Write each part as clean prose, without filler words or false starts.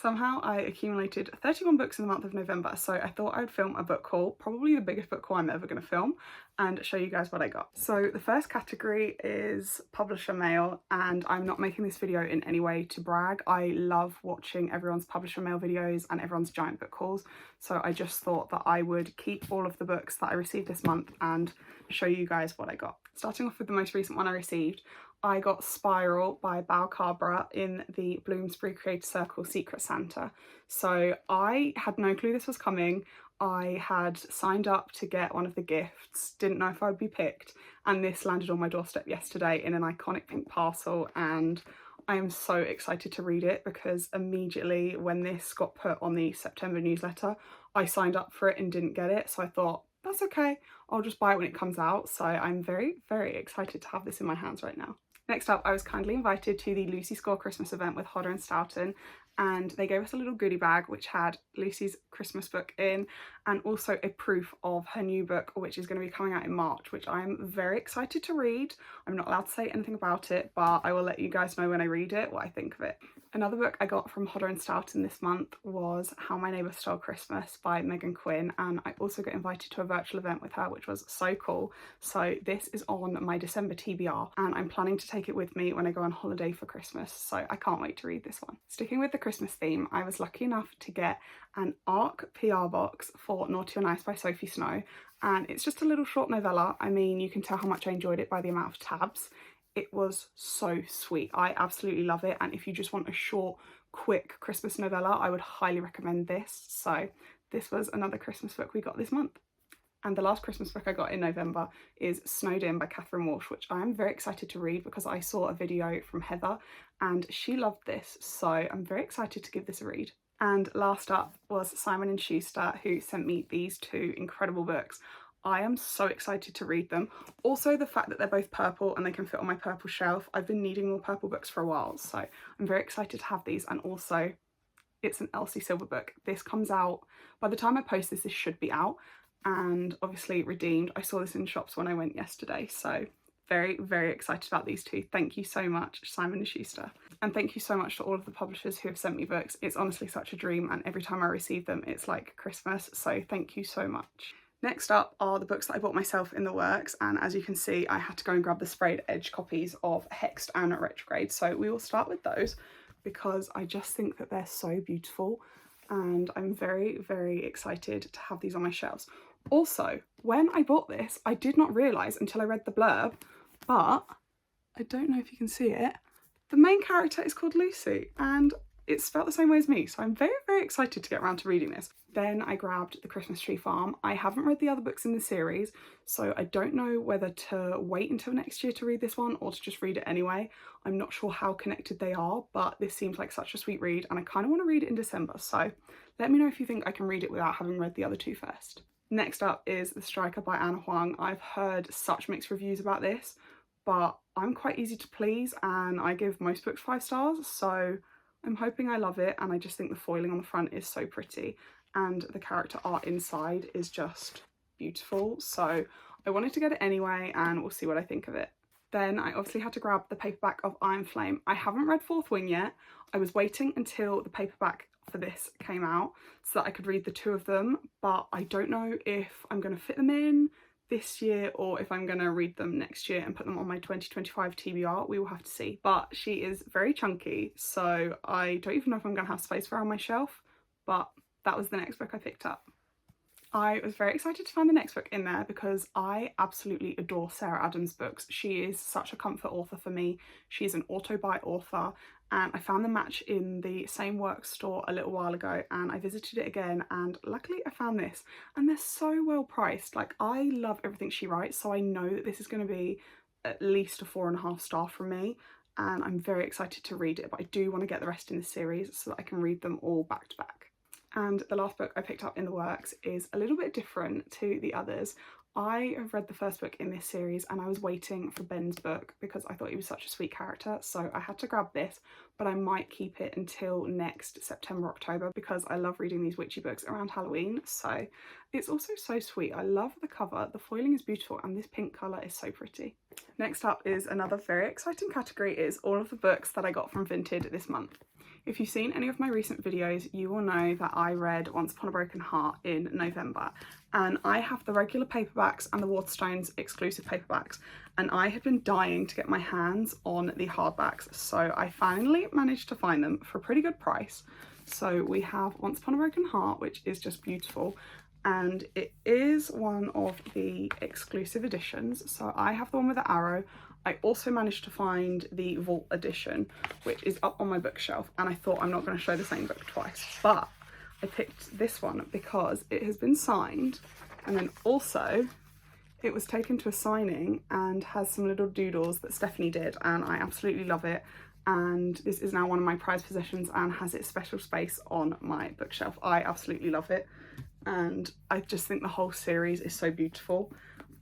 Somehow I accumulated 31 books in the month of November, so I thought I'd film a book haul, probably the biggest book haul I'm ever going to film, and show you guys what I got. So the first category is publisher mail, and I'm not making this video in any way to brag. I love watching everyone's publisher mail videos and everyone's giant book hauls, so I just thought that I would keep all of the books that I received this month and show you guys what I got. Starting off with the most recent one I received, I got Spiral by Balcabra in the Bloomsbury Creator Circle Secret Santa. So I had no clue this was coming. I had signed up to get one of the gifts, didn't know if I would be picked, and this landed on my doorstep yesterday in an iconic pink parcel, and I am so excited to read it because immediately when this got put on the September newsletter, I signed up for it and didn't get it, so I thought, that's okay, I'll just buy it when it comes out. So I'm very, very excited to have this in my hands right now. Next up, I was kindly invited to the Lucy Score Christmas event with Hodder and Stoughton, and they gave us a little goodie bag which had Lucy's Christmas book in and also a proof of her new book, which is going to be coming out in March, which I'm very excited to read. I'm not allowed to say anything about it, but I will let you guys know when I read it what I think of it. Another book I got from Hodder and Stoughton this month was How My Neighbour Stole Christmas by Megan Quinn, and I also got invited to a virtual event with her, which was so cool. So this is on my December TBR, and I'm planning to take it with me when I go on holiday for Christmas, so I can't wait to read this one. Sticking with the Christmas theme, I was lucky enough to get an ARC PR box for Naughty or Nice by Sophie Snow, and it's just a little short novella. I mean, you can tell how much I enjoyed it by the amount of tabs. It was so sweet. I absolutely love it, and if you just want a short, quick Christmas novella, I would highly recommend this. So this was another Christmas book we got this month. And the last Christmas book I got in November is Snowed In by Catherine Walsh, which I am very excited to read because I saw a video from Heather and she loved this, so I'm very excited to give this a read. And last up was Simon & Schuster, who sent me these two incredible books. I am so excited to read them. Also, the fact that they're both purple and they can fit on my purple shelf. I've been needing more purple books for a while, so I'm very excited to have these. And also, it's an Elsie Silver book. This comes out, by the time I post this, this should be out, and obviously redeemed. I saw this in shops when I went yesterday, so very, very excited about these two. Thank you so much, Simon & Schuster. And thank you so much to all of the publishers who have sent me books. It's honestly such a dream, and every time I receive them, it's like Christmas, so thank you so much. Next up are the books that I bought myself in the works, and as you can see, I had to go and grab the sprayed edge copies of Hexed and Retrograde, so we will start with those because I just think that they're so beautiful, and I'm very, very excited to have these on my shelves. Also, when I bought this, I did not realise until I read the blurb, but I don't know if you can see it, the main character is called Lucy, and it's spelled the same way as me, so I'm very, very excited to get around to reading this. Then I grabbed The Christmas Tree Farm. I haven't read the other books in the series, so I don't know whether to wait until next year to read this one or to just read it anyway. I'm not sure how connected they are, but this seems like such a sweet read and I kind of want to read it in December, so let me know if you think I can read it without having read the other two first. Next up is The Striker by Anna Huang. I've heard such mixed reviews about this, but I'm quite easy to please and I give most books 5 stars, so I'm hoping I love it, and I just think the foiling on the front is so pretty and the character art inside is just beautiful, so I wanted to get it anyway and we'll see what I think of it. Then I obviously had to grab the paperback of Iron Flame. I haven't read Fourth Wing yet. I was waiting until the paperback for this came out so that I could read the two of them, but I don't know if I'm going to fit them in this year or if I'm going to read them next year and put them on my 2025 TBR. We will have to see. But she is very chunky, so I don't even know if I'm going to have space for her on my shelf, but that was the next book I picked up. I was very excited to find the next book in there because I absolutely adore Sarah Adams' books. She is such a comfort author for me. She's an auto-buy author, and I found the match in the same work store a little while ago and I visited it again, and luckily I found this, and they're so well priced. Like, I love everything she writes, so I know that this is going to be at least a 4.5 star from me, and I'm very excited to read it, but I do want to get the rest in the series so that I can read them all back to back. And the last book I picked up in the works is a little bit different to the others. I have read the first book in this series and I was waiting for Ben's book because I thought he was such a sweet character, so I had to grab this, but I might keep it until next September, October because I love reading these witchy books around Halloween, so it's also so sweet. I love the cover, the foiling is beautiful, and this pink colour is so pretty. Next up is another very exciting category, is all of the books that I got from Vinted this month. If you've seen any of my recent videos, you will know that I read Once Upon a Broken Heart in November, and I have the regular paperbacks and the Waterstones exclusive paperbacks, and I have been dying to get my hands on the hardbacks, so I finally managed to find them for a pretty good price. So we have Once Upon a Broken Heart, which is just beautiful, and it is one of the exclusive editions. So I have the one with the arrow. I also managed to find the Vault edition, which is up on my bookshelf, and I thought I'm not going to show the same book twice, but I picked this one because it has been signed, and then also it was taken to a signing and has some little doodles that Stephanie did, and I absolutely love it. And this is now one of my prized possessions and has its special space on my bookshelf. I absolutely love it, and I just think the whole series is so beautiful.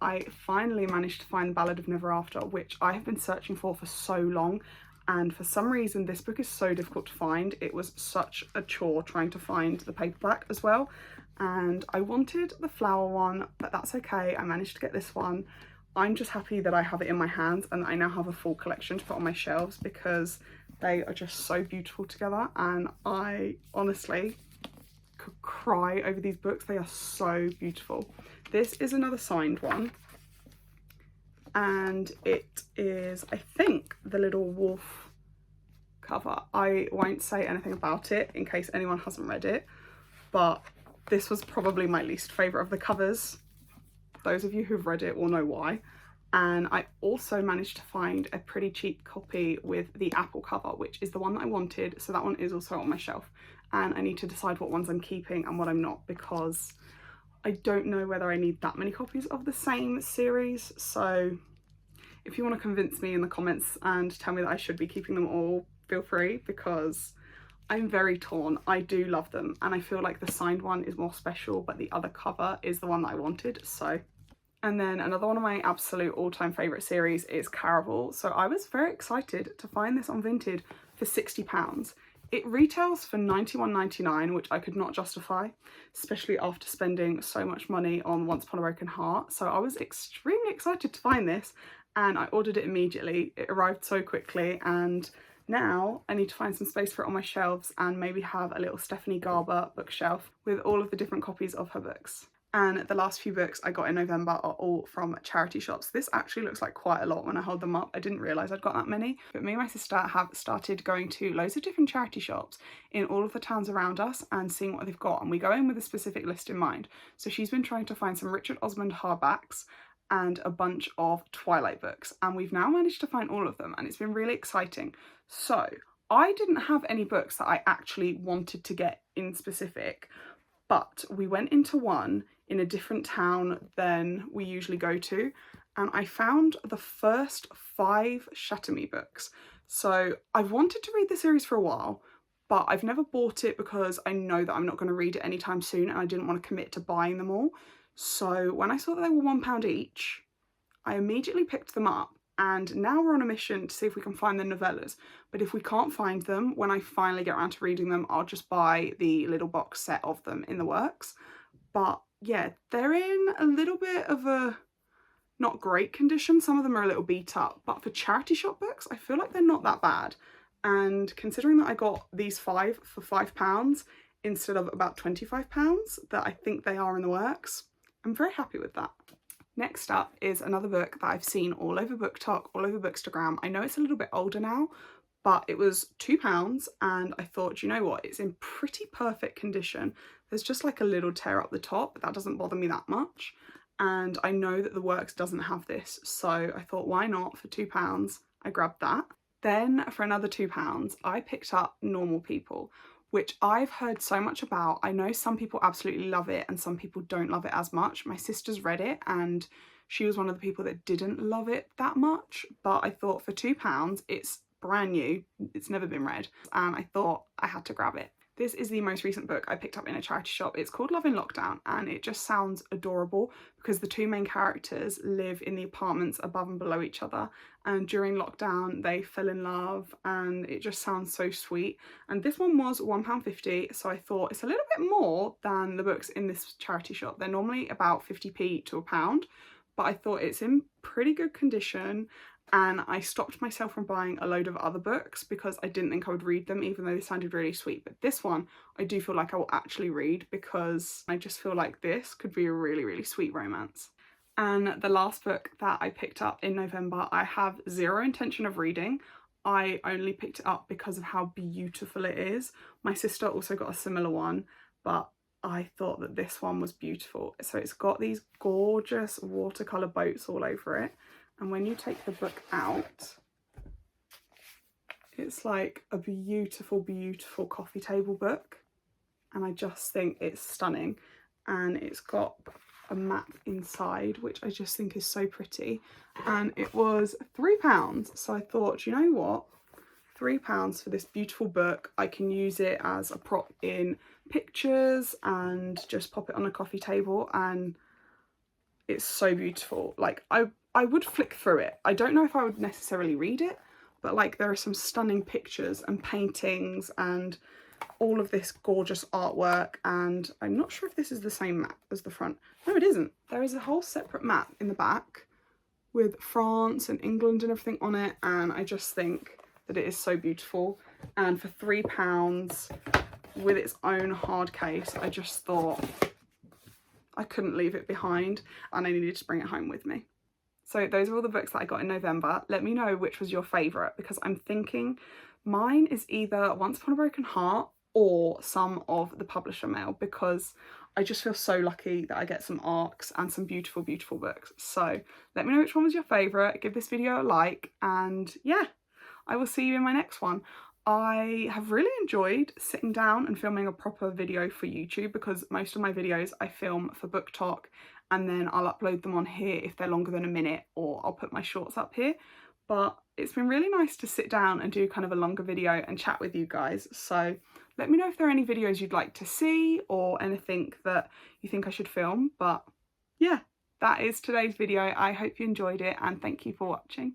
I finally managed to find The Ballad of Never After, which I have been searching for so long, and for some reason this book is so difficult to find. It was such a chore trying to find the paperback as well, and I wanted the flower one, but that's okay, I managed to get this one. I'm just happy that I have it in my hands and I now have a full collection to put on my shelves because they are just so beautiful together, and I honestly could cry over these books. They are so beautiful. This is another signed one, and it is, I think, the little wolf cover. I won't say anything about it in case anyone hasn't read it, but this was probably my least favourite of the covers. Those of you who've read it will know why. And I also managed to find a pretty cheap copy with the apple cover, which is the one that I wanted, so that one is also on my shelf, and I need to decide what ones I'm keeping and what I'm not, because I don't know whether I need that many copies of the same series. So if you want to convince me in the comments and tell me that I should be keeping them all, feel free, because I'm very torn. I do love them, and I feel like the signed one is more special, but the other cover is the one that I wanted. So, and then another one of my absolute all-time favourite series is Caraval. So I was very excited to find this on Vinted for £60. It retails for £91.99, which I could not justify, especially after spending so much money on Once Upon a Broken Heart. So I was extremely excited to find this, and I ordered it immediately. It arrived so quickly, and now I need to find some space for it on my shelves and maybe have a little Stephanie Garber bookshelf with all of the different copies of her books. And the last few books I got in November are all from charity shops. This actually looks like quite a lot when I hold them up. I didn't realise I'd got that many. But me and my sister have started going to loads of different charity shops in all of the towns around us and seeing what they've got. And we go in with a specific list in mind. So she's been trying to find some Richard Osman hardbacks and a bunch of Twilight books. And we've now managed to find all of them, and it's been really exciting. So I didn't have any books that I actually wanted to get in specific, but we went into one in a different town than we usually go to, and I found the first 5 Shatter Me books. So I've wanted to read the series for a while, but I've never bought it because I know that I'm not going to read it anytime soon, and I didn't want to commit to buying them all. So when I saw that they were £1 each, I immediately picked them up, and now we're on a mission to see if we can find the novellas. But if we can't find them, when I finally get around to reading them, I'll just buy the little box set of them in the works. But yeah, they're in a little bit of a not great condition. Some of them are a little beat up, but for charity shop books, I feel like they're not that bad. And considering that I got these 5 for £5 instead of about £25 that I think they are in the works, I'm very happy with that. Next up is another book that I've seen all over BookTok, all over Bookstagram. I know it's a little bit older now, but it was £2, and I thought, you know what, it's in pretty perfect condition. There's just like a little tear up the top, but that doesn't bother me that much. And I know that the works doesn't have this, so I thought, why not? For £2, I grabbed that. Then for another £2, I picked up Normal People, which I've heard so much about. I know some people absolutely love it and some people don't love it as much. My sister's read it and she was one of the people that didn't love it that much, but I thought for £2, it's brand new, it's never been read, and I thought I had to grab it. This is the most recent book I picked up in a charity shop. It's called Love in Lockdown, and it just sounds adorable because the 2 main characters live in the apartments above and below each other, and during lockdown they fell in love, and it just sounds so sweet. And this one was £1.50, so I thought it's a little bit more than the books in this charity shop. They're normally about 50p to £1, but I thought it's in pretty good condition, and I stopped myself from buying a load of other books because I didn't think I would read them, even though they sounded really sweet. But this one I do feel like I will actually read, because I just feel like this could be a really, really sweet romance. And the last book that I picked up in November, I have zero intention of reading. I only picked it up because of how beautiful it is. My sister also got a similar one, but I thought that this one was beautiful. So it's got these gorgeous watercolour boats all over it. And when you take the book out, it's like a beautiful, beautiful coffee table book. And I just think it's stunning. And it's got a map inside, which I just think is so pretty. And it was £3. So I thought, you know what? £3 for this beautiful book. I can use it as a prop in pictures and just pop it on a coffee table, and it's so beautiful. Like I would flick through it. I don't know if I would necessarily read it, but like there are some stunning pictures and paintings and all of this gorgeous artwork, and I'm not sure if this is the same map as the front. No, it isn't. There is a whole separate map in the back with France and England and everything on it, and I just think that it is so beautiful. And for £3 with its own hard case, I just thought I couldn't leave it behind and I needed to bring it home with me. So those are all the books that I got in November. Let me know which was your favourite, because I'm thinking mine is either Once Upon a Broken Heart or some of the publisher mail, because I just feel so lucky that I get some ARCs and some beautiful, beautiful books. So let me know which one was your favourite. Give this video a like, and yeah, I will see you in my next one. I have really enjoyed sitting down and filming a proper video for YouTube, because most of my videos I film for Book Talk and then I'll upload them on here if they're longer than a minute, or I'll put my shorts up here. But it's been really nice to sit down and do kind of a longer video and chat with you guys. So let me know if there are any videos you'd like to see or anything that you think I should film. But yeah, that is today's video. I hope you enjoyed it, and thank you for watching.